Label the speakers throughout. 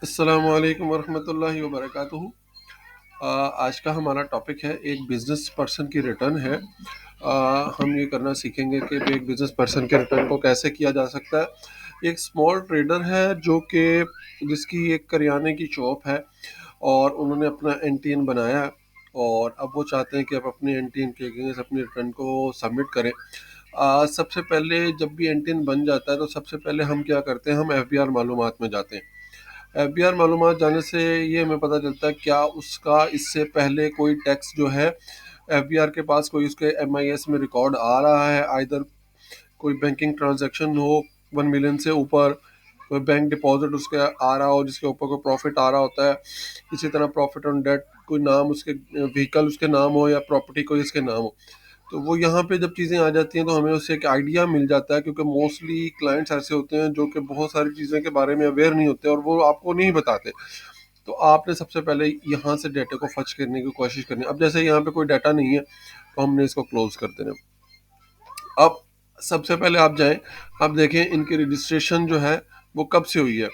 Speaker 1: अस्सलामु अलैकुम वरहमतुल्लाहि वबरकातुहू। आज का हमारा टॉपिक है एक बिज़नेस पर्सन की रिटर्न है। हम ये करना सीखेंगे कि एक बिज़नेस पर्सन के रिटर्न को कैसे किया जा सकता है। एक स्मॉल ट्रेडर है जो कि जिसकी एक करियाने की शॉप है और उन्होंने अपना एनटीएन बनाया है और अब वो चाहते हैं कि अब अपने एनटीएन के अगेंस्ट अपनी रिटर्न को सबमिट करें। सबसे पहले जब भी एनटीएन बन जाता है तो सबसे पहले हम क्या करते हैं, हम एफबीआर मालूमात में जाते हैं। एफबीआर मालूमात जाने से ये हमें पता चलता है क्या उसका इससे पहले कोई टैक्स जो है एफबीआर के पास कोई उसके एमआईएस में रिकॉर्ड आ रहा है। आइदर कोई बैंकिंग ट्रांजैक्शन हो 1 मिलियन से ऊपर, कोई बैंक डिपॉजिट उसके आ रहा हो जिसके ऊपर कोई प्रॉफिट आ रहा होता है, इसी तरह प्रॉफिट ऑन डेट, कोई नाम उसके व्हीकल उसके नाम हो या प्रॉपर्टी कोई इसके नाम हो। तो वो यहाँ पे जब चीज़ें आ जाती हैं तो हमें उससे एक आइडिया मिल जाता है, क्योंकि मोस्टली क्लाइंट्स ऐसे होते हैं जो कि बहुत सारी चीज़ें के बारे में अवेयर नहीं होते और वो आपको नहीं बताते। तो आपने सबसे पहले यहाँ से डाटा को फच करने की कोशिश करनी है। अब जैसे यहाँ पे कोई डाटा नहीं है तो हमने इसको क्लोज कर देना। अब सबसे पहले आप जाएं, आप देखें इनकी रजिस्ट्रेशन जो है वो कब से हुई है।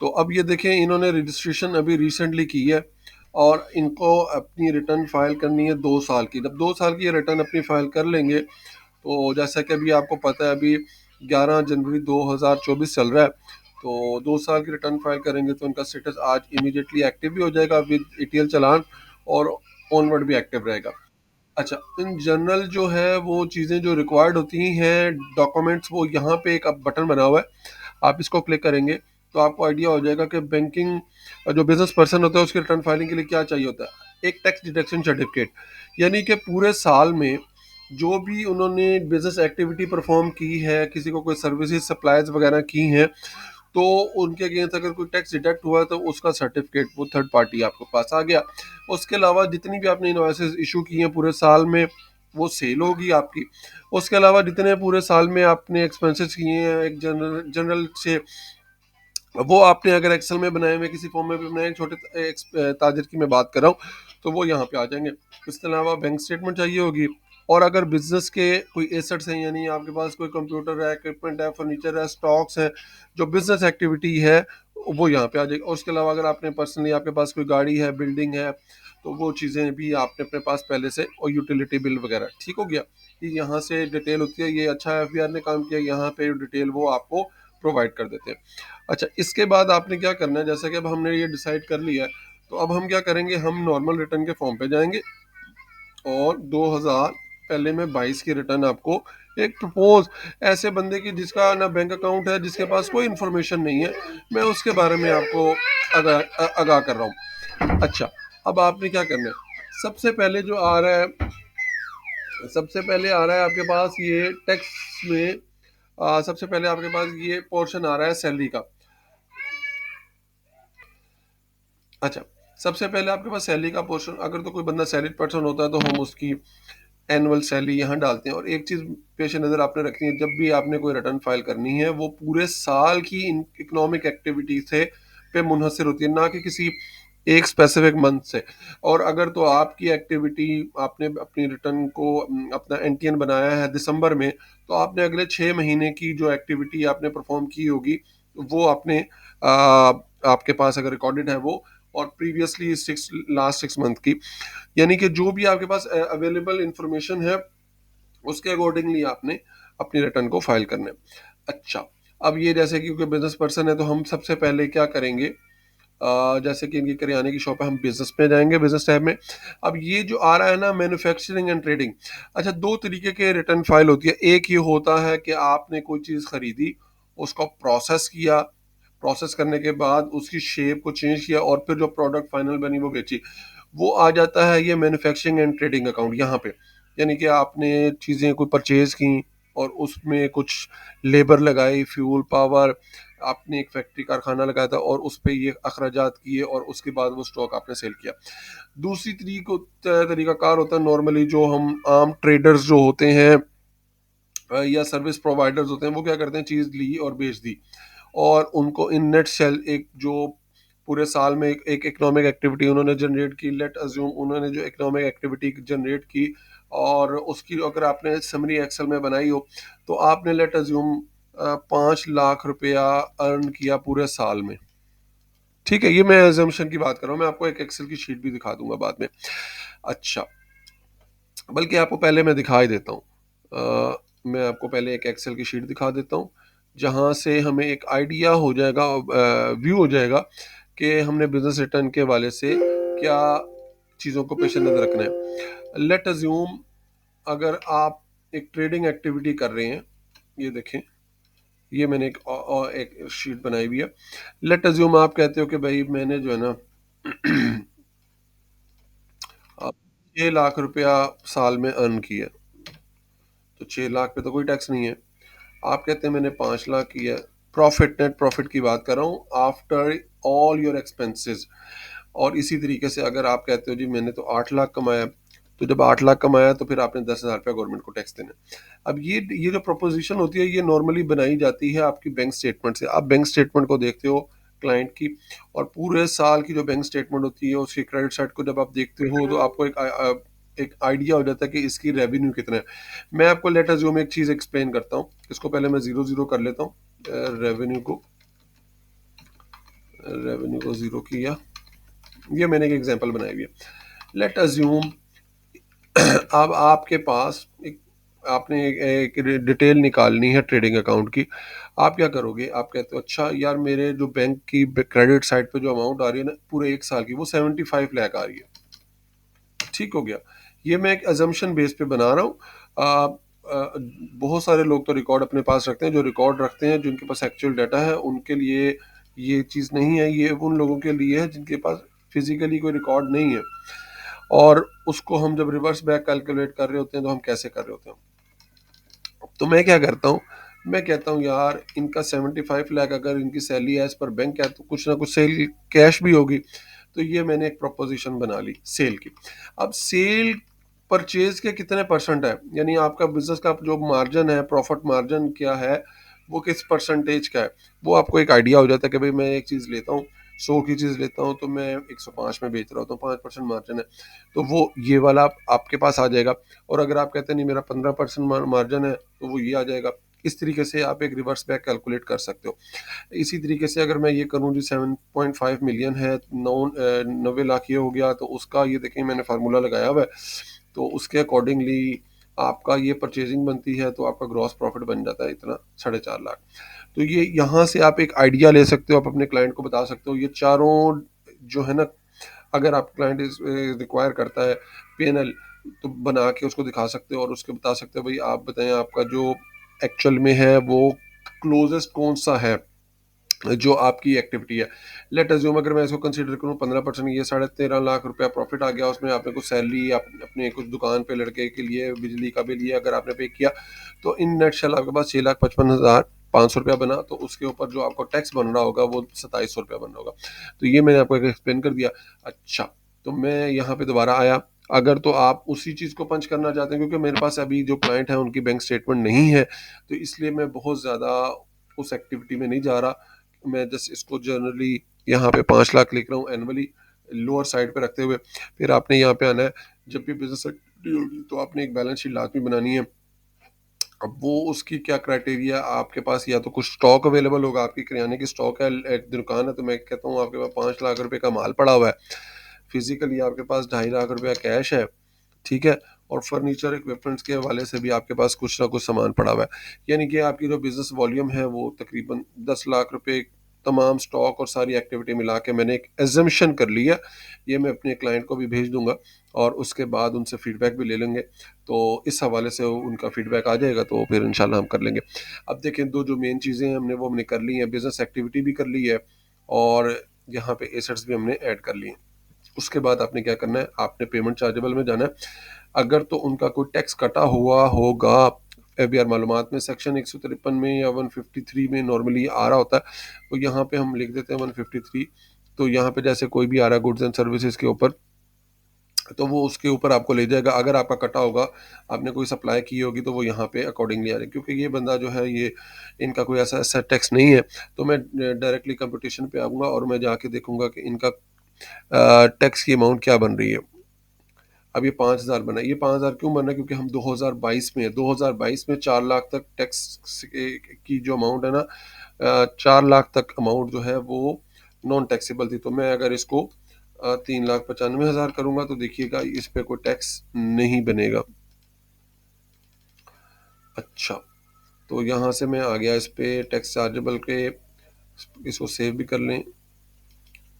Speaker 1: तो अब ये देखें, इन्होंने रजिस्ट्रेशन अभी रिसेंटली की है और इनको अपनी रिटर्न फाइल करनी है 2 साल की। जब 2 साल की ये रिटर्न अपनी फाइल कर लेंगे तो जैसा कि अभी आपको पता है, अभी 11 जनवरी 2024 चल रहा है, तो 2 साल की रिटर्न फाइल करेंगे तो उनका स्टेटस आज इमीडिएटली एक्टिव भी हो जाएगा विद ईटीएल चालान और ऑनवर्ड भी एक्टिव रहेगा। अच्छा, इन जनरल जो है वो चीज़ें जो रिक्वायर्ड होती हैं डॉक्यूमेंट्स, वो यहाँ पे एक अब बटन बना हुआ है, आप इसको क्लिक करेंगे तो आपको आइडिया हो जाएगा कि बैंकिंग जो बिजनेस पर्सन होता है उसके रिटर्न फाइलिंग के लिए क्या चाहिए होता है। एक टैक्स डिडक्शन सर्टिफिकेट, यानी कि पूरे साल में जो भी उन्होंने बिजनेस एक्टिविटी परफॉर्म की है, किसी को कोई सर्विसेज सप्लाईज वगैरह की हैं, तो उनके अगेंस्ट अगर कोई टैक्स डिडक्ट हुआ है तो उसका सर्टिफिकेट वो थर्ड पार्टी आपके पास आ गया। उसके अलावा जितनी भी आपने इनवॉइसेस इशू की हैं पूरे साल में, वो सेल होगी आपकी। उसके अलावा जितने पूरे साल में आपने एक्सपेंसेस किए हैं एक जनरल जनरल से, वो आपने अगर एक्सेल में बनाए हुए किसी फॉर्म में भी बनाए, छोटे ताजर की मैं बात कर रहा हूँ, तो वो यहाँ पे आ जाएंगे। इसके अलावा बैंक स्टेटमेंट चाहिए होगी। और अगर बिजनेस के कोई एसेट्स हैं, यानी आपके पास कोई कंप्यूटर है, इक्विपमेंट है, फर्नीचर है, स्टॉक्स हैं, जो बिजनेस एक्टिविटी है, वो यहाँ पे आ जाएगी। और उसके अलावा अगर आपने पर्सनली आपके पास कोई गाड़ी है, बिल्डिंग है, तो वो चीज़ें भी आपने अपने पास पहले से, और यूटिलिटी बिल वगैरह, ठीक हो गया। ये यहाँ से डिटेल होती है। ये अच्छा एफबीआर ने काम किया, यहाँ पे डिटेल वो आपको प्रोवाइड कर देते हैं। अच्छा, इसके बाद आपने क्या करना है, जैसा कि अब हमने ये डिसाइड कर लिया है, तो अब हम क्या करेंगे, हम नॉर्मल रिटर्न के फॉर्म पे जाएंगे और 2000 पहले में 22 की रिटर्न आपको एक प्रपोज, ऐसे बंदे की जिसका ना बैंक अकाउंट है, जिसके पास कोई इन्फॉर्मेशन नहीं है, मैं उसके बारे में आपको आगाह कर रहा हूँ। अच्छा, अब आपने क्या करना है, सबसे पहले जो आ रहा है, सबसे पहले आ रहा है आपके पास ये टैक्स में, सबसे पहले आपके पास ये पोर्शन आ रहा है सैलरी का। अच्छा, सबसे पहले आपके पास सैलरी का पोर्शन, अगर तो कोई बंदा सैलरीड पर्सन होता है तो हम उसकी एनुअल सैलरी यहाँ डालते हैं। और एक चीज़ पेश नज़र आपने रखनी है, जब भी आपने कोई रिटर्न फाइल करनी है, वो पूरे साल की इकोनॉमिक एक्टिविटी से पे मुनहसर होती है, ना कि किसी एक स्पेसिफिक मंथ से। और अगर तो आपकी एक्टिविटी, आपने अपनी रिटर्न को अपना एनटीएन बनाया है दिसंबर में, तो आपने अगले 6 महीने की जो एक्टिविटी आपने परफॉर्म की होगी वो आपने आपके पास अगर रिकॉर्डेड है वो, और प्रीवियसली लास्ट 6 मंथ की, यानी कि जो भी आपके पास अवेलेबल इंफॉर्मेशन है उसके अकॉर्डिंगली आपने अपनी रिटर्न को फाइल करना है। अच्छा, अब ये जैसे कि क्योंकि बिजनेस पर्सन है तो हम सबसे पहले क्या करेंगे, जैसे कि इनकी करियाने की शॉप है, हम बिजनेस में जाएंगे, बिजनेस टैब में। अब ये जो आ रहा है ना, मैन्युफैक्चरिंग एंड ट्रेडिंग। अच्छा, दो तरीके के रिटर्न फाइल होती है। एक ये होता है कि आपने कोई चीज़ खरीदी, उसको प्रोसेस किया, प्रोसेस करने के बाद उसकी शेप को चेंज किया और फिर जो प्रोडक्ट फाइनल बनी वो बेची, वो आ जाता है ये मैन्युफैक्चरिंग एंड ट्रेडिंग अकाउंट यहाँ पे। यानी कि आपने चीज़ें कोई परचेज की और उसमें कुछ लेबर लगाई, फ्यूल पावर, आपने एक फैक्ट्री कारखाना लगाया था और उस पे ये अखराजात किए और उसके बाद वो स्टॉक आपने सेल किया। दूसरी तरीकाकार होता है, नॉर्मली जो हम आम ट्रेडर्स जो होते हैं या सर्विस प्रोवाइडर्स होते हैं, वो क्या करते हैं, चीज़ ली और बेच दी, और उनको इन नेट सेल एक जो पूरे साल में एक इकोनॉमिक एक्टिविटी उन्होंने जनरेट की, लेट अज्यूम उन्होंने जो इकोनॉमिक एक्टिविटी जनरेट की और उसकी अगर आपने समरी एक्सेल में बनाई हो, तो आपने लेट अज्यूम 5 लाख रुपया अर्न किया पूरे साल में, ठीक है, ये मैं अज़म्पशन की बात कर रहा हूँ, मैं आपको एक एक्सेल की शीट भी दिखा दूँगा बाद में। अच्छा, बल्कि आपको पहले मैं दिखा ही देता हूँ। मैं आपको पहले एक एक्सेल की शीट दिखा देता हूँ, जहाँ से हमें एक आइडिया हो जाएगा, व्यू हो जाएगा कि हमने बिज़नेस रिटर्न के हवाले से क्या चीज़ों को पेश नज़र रखना है। लेट अज़्यूम अगर आप एक ट्रेडिंग एक्टिविटी कर रहे हैं, ये देखें, ये मैंने एक शीट बनाई हुई है। लेट अज़्यूम आप कहते हो कि भाई मैंने जो है ना 6 लाख रुपया साल में अर्न किया, तो 6 लाख पे तो कोई टैक्स नहीं है। आप कहते हैं मैंने 5 लाख किया, प्रॉफिट, नेट प्रॉफिट की बात कर रहा हूँ, आफ्टर ऑल योर एक्सपेंसेस। और इसी तरीके से अगर आप कहते हो जी मैंने तो 8 लाख कमाया, तो जब 8 लाख कमाया तो फिर आपने 10,000 रुपया गवर्नमेंट को टैक्स देना है। अब ये जो प्रोपोजिशन होती है, ये नॉर्मली बनाई जाती है आपकी बैंक स्टेटमेंट से। आप बैंक स्टेटमेंट को देखते हो क्लाइंट की, और पूरे साल की जो बैंक स्टेटमेंट होती है उसकी क्रेडिट साइड को जब आप देखते हो तो आपको एक आइडिया हो जाता है कि इसकी रेवेन्यू कितना है। मैं आपको लेट अज्यूम एक चीज़ एक्सप्लेन करता हूँ, इसको पहले मैं ज़ीरो ज़ीरो कर लेता हूँ। रेवेन्यू को ज़ीरो किया, ये मैंने एक एग्जांपल बनाई हुई है। लेट अज्यूम अब आपके पास आपने एक डिटेल निकालनी है ट्रेडिंग अकाउंट की। आप क्या करोगे, आप कहते हो अच्छा यार मेरे जो बैंक की क्रेडिट साइड पे जो अमाउंट आ रही है ना पूरे एक साल की, वो 75 लाख आ रही है। ठीक हो गया, ये मैं एक अजम्पशन बेस पे बना रहा हूँ। बहुत सारे लोग तो रिकॉर्ड अपने पास रखते हैं, जो रिकॉर्ड रखते हैं जिनके पास एक्चुअल डाटा है उनके लिए ये चीज़ नहीं है, ये उन लोगों के लिए है जिनके पास फिजिकली कोई रिकॉर्ड नहीं है। और उसको हम जब रिवर्स बैक कैलकुलेट कर रहे होते हैं तो हम कैसे कर रहे होते हैं, तो मैं क्या करता हूँ, मैं कहता हूँ यार इनका 75 लाख अगर इनकी सैलरी एज पर बैंक है तो कुछ ना कुछ सेल कैश भी होगी। तो ये मैंने एक प्रोपोजिशन बना ली सेल की। अब सेल परचेज के कितने परसेंट है, यानी आपका बिजनेस का जो मार्जिन है, प्रॉफिट मार्जिन क्या है, वो किस परसेंटेज का है, वो आपको एक आइडिया हो जाता है कि भाई मैं एक चीज़ लेता हूँ, 100 की चीज़ लेता हूँ तो मैं 105 में बेच रहा होता हूँ, 5% मार्जिन है, तो वो ये वाला आपके पास आ जाएगा। और अगर आप कहते हैं नहीं मेरा 15% मार्जिन है तो वो ये आ जाएगा। इस तरीके से आप एक रिवर्स बैक कैलकुलेट कर सकते हो। इसी तरीके से अगर मैं ये करूँ जी 7.5 मिलियन है, 90 लाख ये हो गया, तो उसका ये देखिए मैंने फार्मूला लगाया हुआ है, तो उसके अकॉर्डिंगली आपका ये परचेजिंग बनती है तो आपका ग्रॉस प्रॉफिट बन जाता है इतना 4.5 लाख। तो ये यहाँ से आप एक आइडिया ले सकते हो, आप अपने क्लाइंट को बता सकते हो। ये चारों जो है ना, अगर आप क्लाइंट रिक्वायर करता है पीएनएल, तो बना के उसको दिखा सकते हो और उसके बता सकते हो भाई आप बताएं आपका जो एक्चुअल में है वो क्लोजेस्ट कौन सा है जो आपकी एक्टिविटी है। लेट अज्यूम अगर मैं इसको कंसीडर करूँ 15%, ये 13.5 लाख रुपया प्रॉफिट आ गया, उसमें आपने कुछ सैलरी अपने कुछ दुकान पे लड़के के लिए बिजली का बिल ये अगर आपने पे किया, तो इन नेट शेल आपके पास 6,55,500 रुपया बना, तो उसके ऊपर जो आपको टैक्स बन रहा होगा वो 2700 रुपया बन रहा होगा। तो ये मैंने आपको एक एक्सप्लेन कर दिया। अच्छा, तो मैं यहाँ पे दोबारा आया, अगर तो आप उसी चीज़ को पंच करना चाहते हैं, क्योंकि मेरे पास अभी जो क्लाइंट है उनकी बैंक स्टेटमेंट नहीं है, तो इसलिए मैं बहुत ज़्यादा उस एक्टिविटी में नहीं जा रहा। मैं जस्ट इसको जनरली यहाँ पे 5 लाख लिख रहा हूँ एनुअली, लोअर साइड पे रखते हुए। फिर आपने यहाँ पे आना है, जब भी बिजनेस एक्टिविटी होगी तो आपने एक बैलेंस शीट लाजमी बनानी है। अब वो उसकी क्या क्राइटेरिया, आपके पास या तो कुछ स्टॉक अवेलेबल होगा, आपकी किराने की स्टॉक है, एक दुकान है, तो मैं कहता हूँ आपके पास 5 लाख रुपए का माल पड़ा हुआ है, फिजिकली आपके पास 2.5 लाख रुपया कैश है, ठीक है, और फर्नीचर इक्विपमेंट्स के हवाले से भी आपके पास कुछ ना कुछ सामान पड़ा हुआ है। यानी कि आपकी जो बिजनेस वॉल्यूम है वो तकरीबन 10 लाख रुपए, तमाम स्टॉक और सारी एक्टिविटी मिला के मैंने एक एजम्पशन कर लिया। ये मैं अपने क्लाइंट को भी भेज दूंगा और उसके बाद उनसे फीडबैक भी ले लेंगे, तो इस हवाले से उनका फीडबैक आ जाएगा तो फिर इंशाल्लाह हम कर लेंगे। अब देखें, दो जो मेन चीज़ें हैं हमने वो हमने कर ली हैं, बिजनेस एक्टिविटी भी कर ली है और यहाँ पे एसेट्स भी हमने ऐड कर लिए हैं। उसके बाद आपने क्या करना है, आपने पेमेंट चार्जेबल में जाना है। अगर तो उनका कोई टैक्स कटा हुआ होगा, एफबीआर मालूमात में सेक्शन 153 में या 153 में नॉर्मली आ रहा होता है, तो यहाँ पे हम लिख देते हैं 153। तो यहाँ पे जैसे कोई भी आ रहा है गुड्स एंड सर्विसेज के ऊपर, तो वो उसके ऊपर आपको ले जाएगा। अगर आपका कटा होगा, आपने कोई सप्लाई की होगी, तो वो यहाँ पे अकॉर्डिंगली आ जाएगी। क्योंकि ये बंदा जो है ये इनका कोई ऐसा ऐसा टैक्स नहीं है, तो मैं डायरेक्टली कंपटीशन पे आऊँगा और मैं जाके देखूंगा कि इनका टैक्स की अमाउंट क्या बन रही है। अब ये 5,000 बना, ये 5,000 क्यों बना, क्योंकि हम 2022 में 2022 में 4 लाख तक टैक्स की जो अमाउंट है ना, 4 लाख तक अमाउंट जो है वो नॉन टैक्सेबल थी। तो मैं अगर इसको 3,95,000 करूंगा तो देखिएगा इस पे कोई टैक्स नहीं बनेगा। अच्छा, तो यहाँ से मैं आ गया इस पे टैक्स चार्जेबल के, इसको सेव भी कर लें,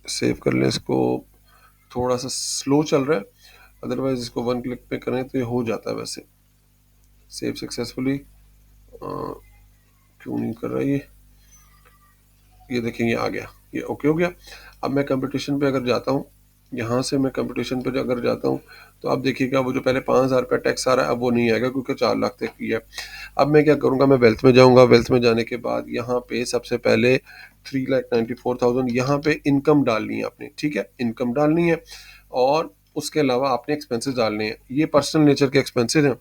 Speaker 1: सेव कर लें इसको। थोड़ा सा स्लो चल रहा है, अदरवाइज इसको वन क्लिक पे करें तो ये हो जाता है। वैसे सेव सक्सेसफुली क्यों नहीं कर रहा ये देखें ये आ गया, ये ओके हो गया। अब मैं कंपटीशन पे अगर जाता हूँ, यहाँ से मैं कंपटीशन पे अगर जाता हूँ तो आप देखिएगा वो जो पहले 5,000 रुपया टैक्स आ रहा है अब वो नहीं आएगा क्योंकि 4 लाख तक की है। अब मैं क्या करूँगा, मैं वेल्थ में जाऊँगा, वेल्थ में जाने के बाद यहाँ पे सबसे पहले 3,94,000 यहाँ पे इनकम डालनी है आपने, ठीक है, इनकम डालनी है। और उसके अलावा आपने एक्सपेंसेस डालने हैं, ये पर्सनल नेचर के एक्सपेंसेस हैं।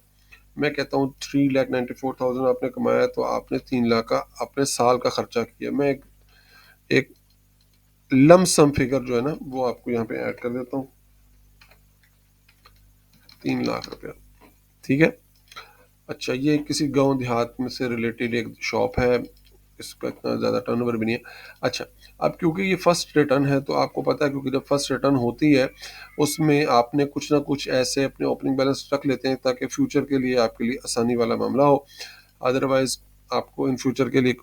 Speaker 1: मैं कहता हूँ 3,94,000 आपने कमाया तो आपने 3 लाख का अपने साल का खर्चा किया। मैं एक लमसम फिगर जो है ना वो आपको यहाँ पे ऐड कर देता हूँ, 3 लाख रुपया, ठीक है। अच्छा, ये किसी गांव देहात में से रिलेटेड एक शॉप है, इसका इतना ज़्यादा टर्नओवर भी नहीं है। अच्छा, अब क्योंकि ये फर्स्ट रिटर्न है तो आपको पता है, क्योंकि जब फर्स्ट रिटर्न होती है उसमें आपने कुछ ना कुछ ऐसे अपने ओपनिंग बैलेंस रख लेते हैं ताकि फ्यूचर के लिए आपके लिए आसानी वाला मामला हो, अदरवाइज आपको इन फ्यूचर के लिए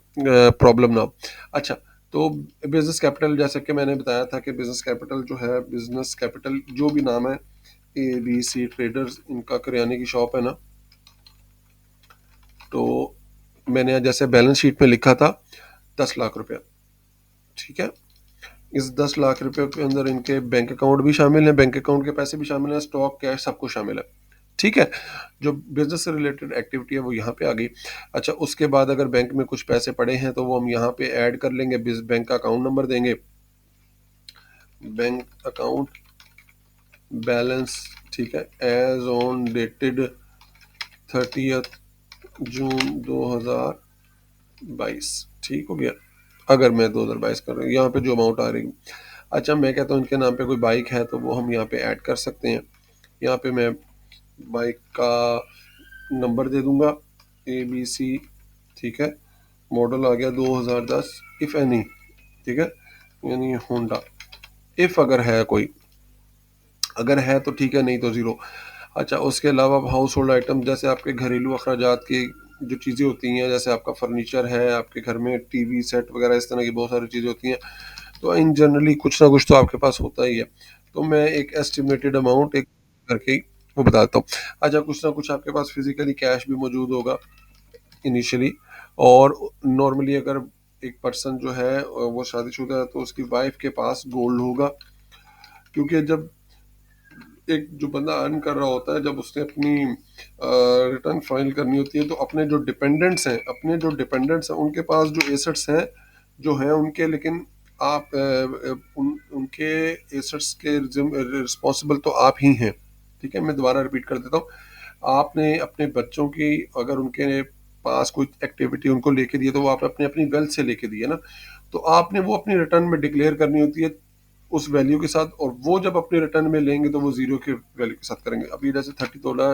Speaker 1: प्रॉब्लम ना हो। अच्छा, तो बिजनेस कैपिटल, जैसे कि मैंने बताया था कि बिजनेस कैपिटल जो है, बिजनेस कैपिटल जो भी नाम है, ABC ट्रेडर्स, इनका करियाने की शॉप है ना, तो मैंने जैसे बैलेंस शीट में लिखा था 10 लाख रुपया, ठीक है। इस 10 लाख रुपए के अंदर इनके बैंक अकाउंट भी शामिल है, बैंक अकाउंट के पैसे भी शामिल है, स्टॉक कैश सब कुछ शामिल है, ठीक है। जो बिजनेस से रिलेटेड एक्टिविटी है वो यहाँ पे आ गई। अच्छा, उसके बाद अगर बैंक में कुछ पैसे पड़े हैं तो वो हम यहाँ पे ऐड कर लेंगे, बैंक का अकाउंट नंबर देंगे, बैंक अकाउंट बैलेंस, ठीक है, एज ऑन डेटेड 30 जून 2022, ठीक हो गया। अगर मैं 2022 कर रहा हूँ, यहाँ पे जो अमाउंट आ रही है। अच्छा, मैं कहता हूँ इनके नाम पे कोई बाइक है तो वो हम यहाँ पे ऐड कर सकते हैं। यहाँ पे मैं बाइक का नंबर दे दूंगा ABC, ठीक है, मॉडल आ गया 2010, इफ़ एनी, ठीक है, यानी होंडा, इफ़ अगर है कोई, अगर है तो ठीक है, नहीं तो ज़ीरो। अच्छा, उसके अलावा हाउस होल्ड आइटम, जैसे आपके घरेलू अखराजात की जो चीज़ें होती हैं, जैसे आपका फर्नीचर है, आपके घर में TV सेट वगैरह, इस तरह की बहुत सारी चीज़ें होती हैं, तो इन जनरली कुछ ना कुछ तो आपके पास होता ही है। तो मैं एक एस्टिमेटेड अमाउंट एक करके ही वो बताता हूँ। अच्छा, कुछ ना कुछ आपके पास फिजिकली कैश भी मौजूद होगा इनिशियली। और नॉर्मली अगर एक पर्सन जो है वो शादीशुदा है तो उसकी वाइफ के पास गोल्ड होगा, क्योंकि जब एक जो बंदा अर्न कर रहा होता है, जब उसने अपनी रिटर्न फाइल करनी होती है तो अपने जो डिपेंडेंट्स हैं उनके पास जो एसेट्स हैं जो हैं उनके, लेकिन आप उनके एसेट्स के रिस्पॉन्सिबल तो आप ही हैं, ठीक है। मैं दोबारा रिपीट कर देता हूँ, आपने अपने बच्चों की अगर उनके पास कोई एक्टिविटी उनको लेके दी है तो वो आप अपने अपनी वेल्थ से लेके दी है ना, तो आपने वो अपनी रिटर्न में डिक्लेयर करनी होती है उस वैल्यू के साथ, और वो जब अपने रिटर्न में लेंगे तो वो जीरो के वैल्यू के साथ करेंगे। अभी जैसे 30 तोला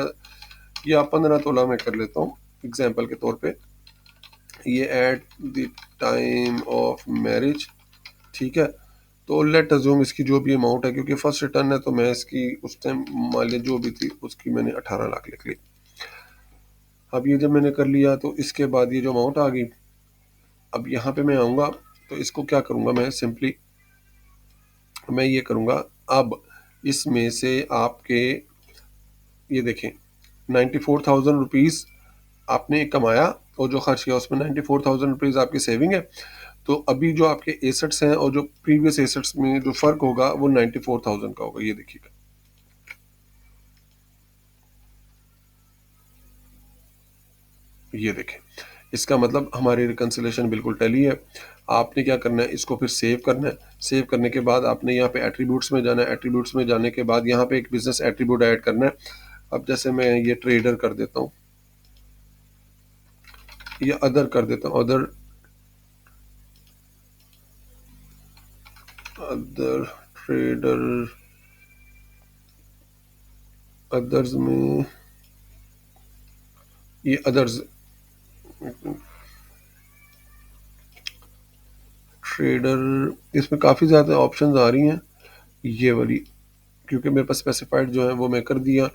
Speaker 1: या 15 तोला मैं कर लेता हूँ एग्जाम्पल के तौर पे, ये at the time of marriage, ठीक है। तो लेट अज्यूम इसकी जो भी अमाउंट है, क्योंकि फर्स्ट रिटर्न है तो मैं इसकी उस टाइम मान लीजिए जो भी थी उसकी मैंने 18 लाख लिख ली। अब ये जब मैंने कर लिया तो इसके बाद ये जो अमाउंट आ गई, अब यहाँ पे मैं आऊँगा तो इसको क्या करूँगा, मैं सिंपली मैं ये करूँगा, अब इसमें से आपके ये देखें 94,000 रुपीज़ आपने कमाया और जो खर्च किया उसमें 94,000 रुपीज़ आपकी सेविंग है। तो अभी जो आपके एसेट्स हैं और जो प्रीवियस एसेट्स में जो फ़र्क होगा वो 94,000 का होगा, ये देखिएगा। ये देखें, इसका मतलब हमारी रिकन्सिलेशन बिल्कुल टैली है। आपने क्या करना है, इसको फिर सेव करना है। सेव करने के बाद आपने यहाँ पे एट्रीब्यूट्स में जाना है, एट्रीब्यूट्स में जाने के बाद यहाँ पे एक बिजनेस एट्रीब्यूट ऐड करना है। अब जैसे मैं ये ट्रेडर कर देता हूँ या अदर कर देता हूँ, अदर अदर ट्रेडर, अदर्स में ये अदर्स ट्रेडर इसमें काफ़ी ज़्यादा ऑप्शंस आ रही हैं, ये वाली, क्योंकि मेरे पास स्पेसिफाइड जो है वो मैं कर दिया।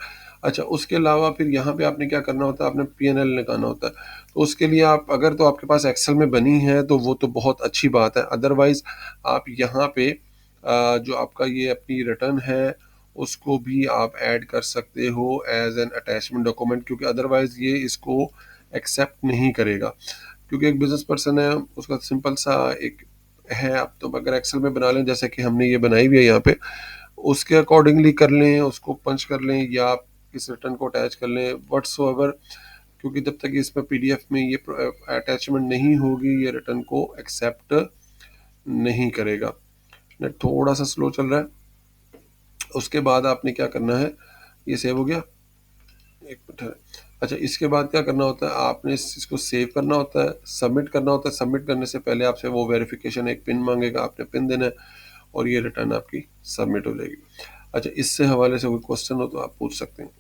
Speaker 1: अच्छा, उसके अलावा फिर यहाँ पे आपने क्या करना होता है, आपने पी&एल निकालना होता है। तो उसके लिए आप अगर तो आपके पास एक्सेल में बनी है तो वो तो बहुत अच्छी बात है, अदरवाइज़ आप यहाँ पे जो आपका ये अपनी रिटर्न है उसको भी आप ऐड कर सकते हो एज एन अटैचमेंट डॉक्यूमेंट, क्योंकि अदरवाइज़ ये इसको एक्सेप्ट नहीं करेगा। क्योंकि एक बिजनेस पर्सन है, उसका सिंपल सा एक है, आप तो अगर एक्सेल में बना लें जैसे कि हमने ये बनाई हुई है यहाँ पे, उसके अकॉर्डिंगली कर लें, उसको पंच कर लें या आप इस रिटर्न को अटैच कर लें व्हाट्सओएवर, क्योंकि जब तक इसमें पीडीएफ में ये अटैचमेंट नहीं होगी ये रिटर्न को एक्सेप्ट नहीं करेगा। नेट थोड़ा सा स्लो चल रहा है। उसके बाद आपने क्या करना है, ये सेव हो गया, एक मिनट है। अच्छा, इसके बाद क्या करना होता है, आपने इसको सेव करना होता है, सबमिट करना होता है। सबमिट करने से पहले आपसे वो वेरिफिकेशन एक पिन मांगेगा, आपने पिन देना है और ये रिटर्न आपकी सबमिट हो जाएगी। अच्छा, इससे हवाले से कोई क्वेश्चन हो तो आप पूछ सकते हैं।